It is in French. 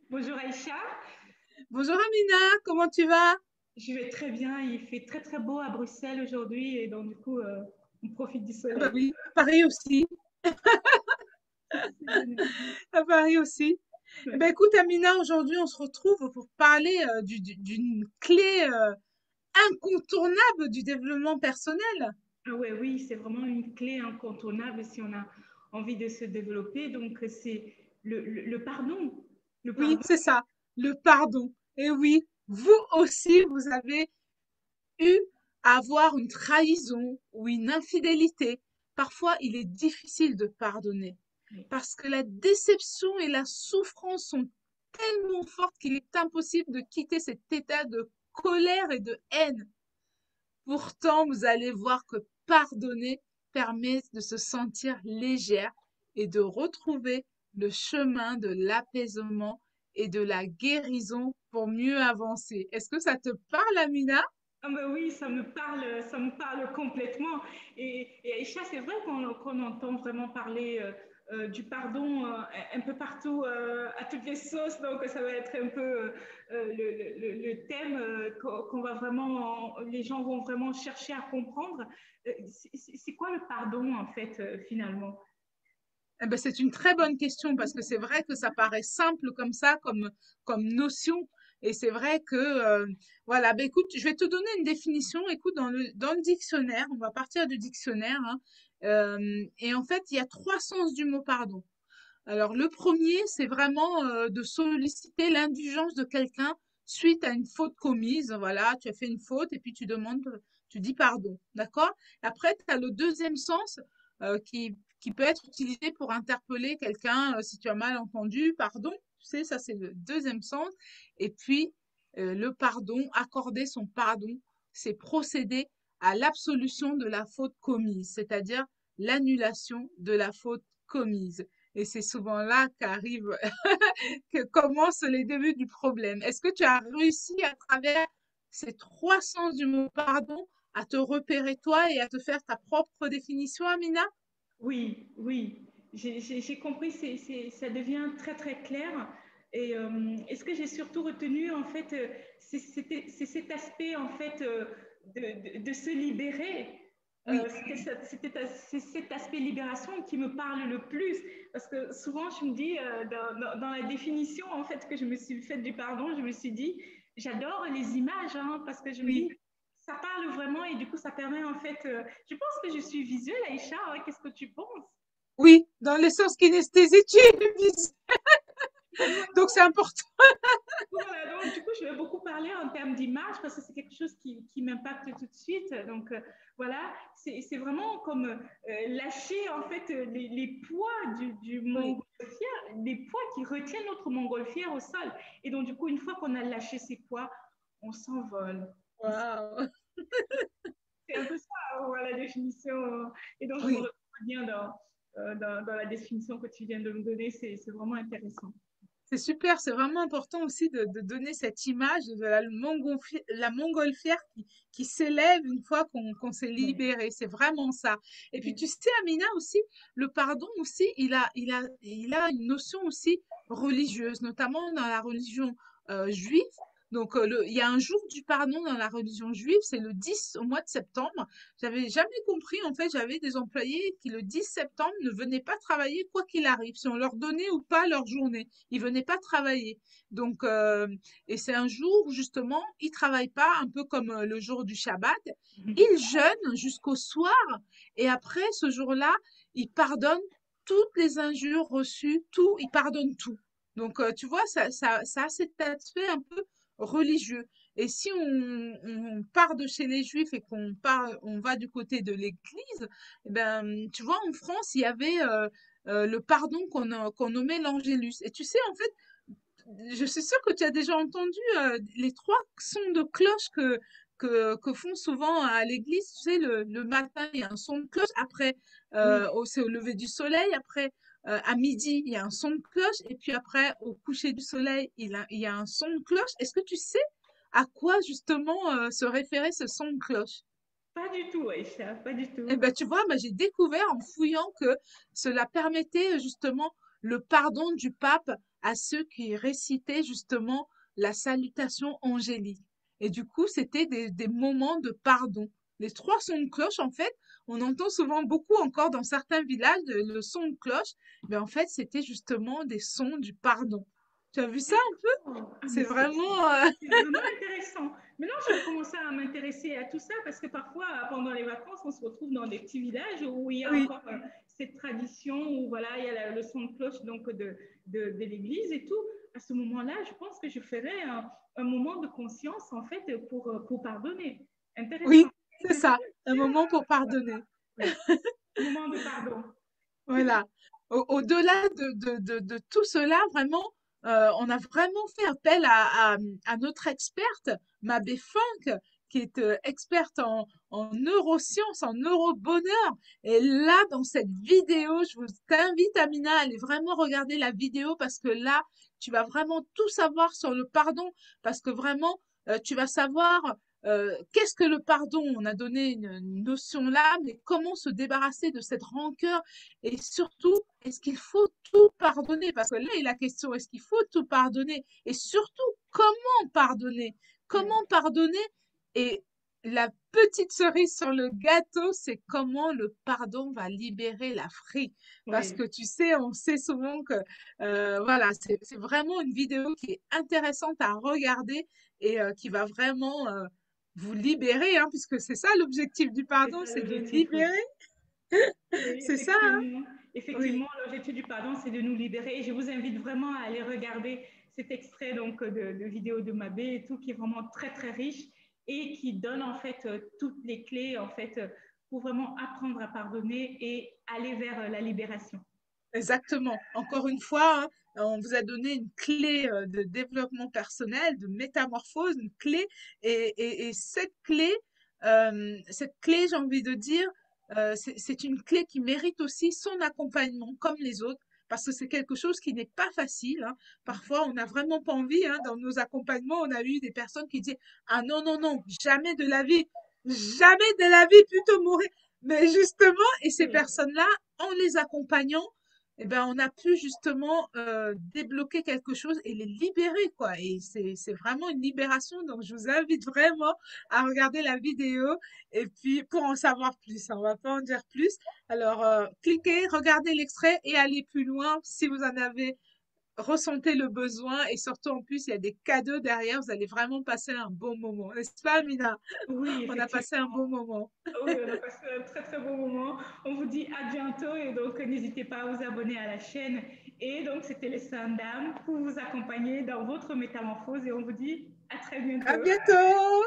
Bonjour Aïcha, Bonjour Amina, comment tu vas? je vais très bien. Il fait très très beau à Bruxelles aujourd'hui et donc du coup on profite du Ah bah soleil. oui, à Paris aussi, C'est génial. à Paris aussi. Eh ben Ouais. écoute Amina, aujourd'hui on se retrouve pour parler d'une clé incontournable du développement personnel. Ah ouais, oui, c'est vraiment une clé incontournable si on a envie de se développer. Donc c'est le pardon. Le Oui, pardon. c'est ça, le pardon. Et oui, vous aussi, vous avez eu à avoir une trahison ou une infidélité. Parfois, il est difficile de pardonner parce que la déception et la souffrance sont tellement fortes qu'il est impossible de quitter cet état de colère et de haine. Pourtant, vous allez voir que pardonner permet de se sentir légère et de retrouver le chemin de l'apaisement et de la guérison pour mieux avancer. Est-ce que ça te parle, Amina? Ah ben oui, ça me parle complètement. Et Aïcha, c'est vrai qu'on entend vraiment parler du pardon un peu partout, à toutes les sauces. Donc ça va être un peu le thème qu'on va vraiment, les gens vont vraiment chercher à comprendre. C'est quoi le pardon en fait finalement? Eh ben, c'est une très bonne question parce que c'est vrai que ça paraît simple comme ça, comme notion. Et c'est vrai que, voilà, ben écoute, je vais te donner une définition. Écoute, dans le dictionnaire, on va partir du dictionnaire, hein, et en fait, il y a trois sens du mot pardon. Alors, le premier, c'est vraiment de solliciter l'indulgence de quelqu'un suite à une faute commise. Voilà, tu as fait une faute et puis tu dis pardon. D'accord? Après, tu as le deuxième sens qui peut être utilisé pour interpeller quelqu'un si tu as mal entendu. Pardon. Tu sais, ça, c'est le deuxième sens. Et puis, le pardon, accorder son pardon, c'est procéder à l'absolution de la faute commise, c'est-à-dire l'annulation de la faute commise. Et c'est souvent là que commencent les débuts du problème. Est-ce que tu as réussi à travers ces trois sens du mot pardon à te repérer toi et à te faire ta propre définition, Amina? Oui, oui, j'ai compris, ça devient très très clair. Et ce que j'ai surtout retenu, en fait, c'est cet aspect, en fait, de se libérer. Oui, C'est cet aspect libération qui me parle le plus. Parce que souvent, je me dis, dans la définition, en fait, que je me suis faite du pardon, je me suis dit, j'adore les images, hein, parce que je me dis, oui, ça parle vraiment et du coup, ça permet, en fait, je pense que je suis visuelle, Aïcha. Ouais, qu'est-ce que tu penses? oui, dans le sens kinesthésie, tu es visuel. Donc c'est important. Voilà, donc du coup, je vais beaucoup parler en termes d'image parce que c'est quelque chose qui m'impacte tout de suite. Donc voilà, c'est vraiment comme lâcher en fait les poids du Oui, montgolfière, les poids qui retiennent notre montgolfière au sol. Et donc du coup, une fois qu'on a lâché ces poids, on s'envole. waouh. C'est un peu ça, voilà, la définition. Et donc je me Oui. retrouve bien dans la définition que tu viens de me donner. C'est vraiment intéressant. C'est super, c'est vraiment important aussi de donner cette image de la montgolfière qui s'élève une fois qu'on s'est Ouais. libéré. C'est vraiment ça. Et puis tu Ouais. sais, Amina aussi, le pardon aussi, il a une notion aussi religieuse, notamment dans la religion juive. Donc, il y a un jour du pardon dans la religion juive, c'est le 10 au mois de septembre. J'avais jamais compris, en fait, j'avais des employés qui le 10 septembre ne venaient pas travailler quoi qu'il arrive, si on leur donnait ou pas leur journée. Ils venaient pas travailler. Donc, et c'est un jour où justement, ils travaillent pas, un peu comme le jour du Shabbat. Ils jeûnent jusqu'au soir et après, ce jour-là, ils pardonnent toutes les injures reçues, tout, ils pardonnent tout. Donc, tu vois, ça a cet aspect un peu religieux. Et si on part de chez les Juifs et on va du côté de l'Église, eh ben, tu vois, en France, il y avait le pardon qu'on nommait l'Angélus. Et tu sais, en fait, je suis sûre que tu as déjà entendu les trois sons de cloche que font souvent à l'église. Tu sais, le matin, il y a un son de cloche. Après, Oui. c'est au lever du soleil. Après, à midi, il y a un son de cloche. Et puis après, au coucher du soleil, il y a un son de cloche. Est-ce que tu sais à quoi justement se référait ce son de cloche? Pas du tout, Aïcha, pas du Eh tout. ben, tu vois, moi, j'ai découvert en fouillant que cela permettait justement le pardon du pape à ceux qui récitaient justement la salutation angélique. Et du coup, c'était des moments de pardon. Les trois sons de cloche, en fait, on entend souvent beaucoup encore dans certains villages le son de cloche, mais en fait, c'était justement des sons du pardon. Tu as vu ça un peu? Oh, ah, C'est mais vraiment... c'est vraiment intéressant. Maintenant, je vais commencer à m'intéresser à tout ça parce que parfois, pendant les vacances, on se retrouve dans des petits villages où il y a Oui, encore cette tradition où voilà, il y a le son de cloche donc de l'église et tout. À ce moment-là, je pense que je ferai un moment de conscience en fait pour pardonner. Intéressant. oui, c'est ça. Un moment pour pardonner. Oui, moment de pardon. Voilà. Au-delà de tout cela, vraiment, on a vraiment fait appel à notre experte, Mabé Funk, qui est experte en neurosciences, en neurobonheur. Et là, dans cette vidéo, je vous t'invite, Amina, à aller vraiment regarder la vidéo parce que là, tu vas vraiment tout savoir sur le pardon, parce que vraiment, tu vas savoir qu'est-ce que le pardon? On a donné une notion là, mais comment se débarrasser de cette rancœur et surtout, est-ce qu'il faut tout pardonner? Parce que là est la question, est-ce qu'il faut tout pardonner? Et surtout, comment pardonner? Oui, Comment pardonner? Et la petite cerise sur le gâteau, c'est comment le pardon va libérer la frite. Parce oui. que tu sais, on sait souvent que voilà, c'est vraiment une vidéo qui est intéressante à regarder et qui va vraiment vous libérer, hein, puisque c'est ça l'objectif du C'est pardon, ça c'est de l'objectif, oui. libérer. Oui, C'est ça, hein? effectivement. Oui. Effectivement, l'objectif du pardon, c'est de nous libérer. Et je vous invite vraiment à aller regarder cet extrait donc, de vidéo de Mabé et tout, qui est vraiment très, très riche et qui donne en fait toutes les clés en fait pour vraiment apprendre à pardonner et aller vers la libération. Exactement. Encore une fois, hein, on vous a donné une clé de développement personnel, de métamorphose, une clé. Et cette clé, j'ai envie de dire, c'est une clé qui mérite aussi son accompagnement, comme les autres, parce que c'est quelque chose qui n'est pas facile, hein. Parfois, on n'a vraiment pas envie, hein, dans nos accompagnements, on a eu des personnes qui disaient, ah non, non, non, jamais de la vie, jamais de la vie, plutôt mourir. Mais justement, et ces Oui, personnes-là, en les accompagnant, eh ben, on a pu justement débloquer quelque chose et les libérer, quoi. Et c'est vraiment une libération. Donc, je vous invite vraiment à regarder la vidéo et puis pour en savoir plus. On va pas en dire plus. Alors, cliquez, regardez l'extrait et allez plus loin si vous en avez ressentez le besoin. Et surtout, en plus, il y a des cadeaux derrière. Vous allez vraiment passer un bon moment. N'est-ce pas, Amina? oui, On a passé un effectivement. bon moment. Oui, on a passé un très très bon moment. On vous dit à bientôt et donc n'hésitez pas à vous abonner à la chaîne. Et donc c'était les Sundam pour vous accompagner dans votre métamorphose et on vous dit à très À bientôt. bientôt!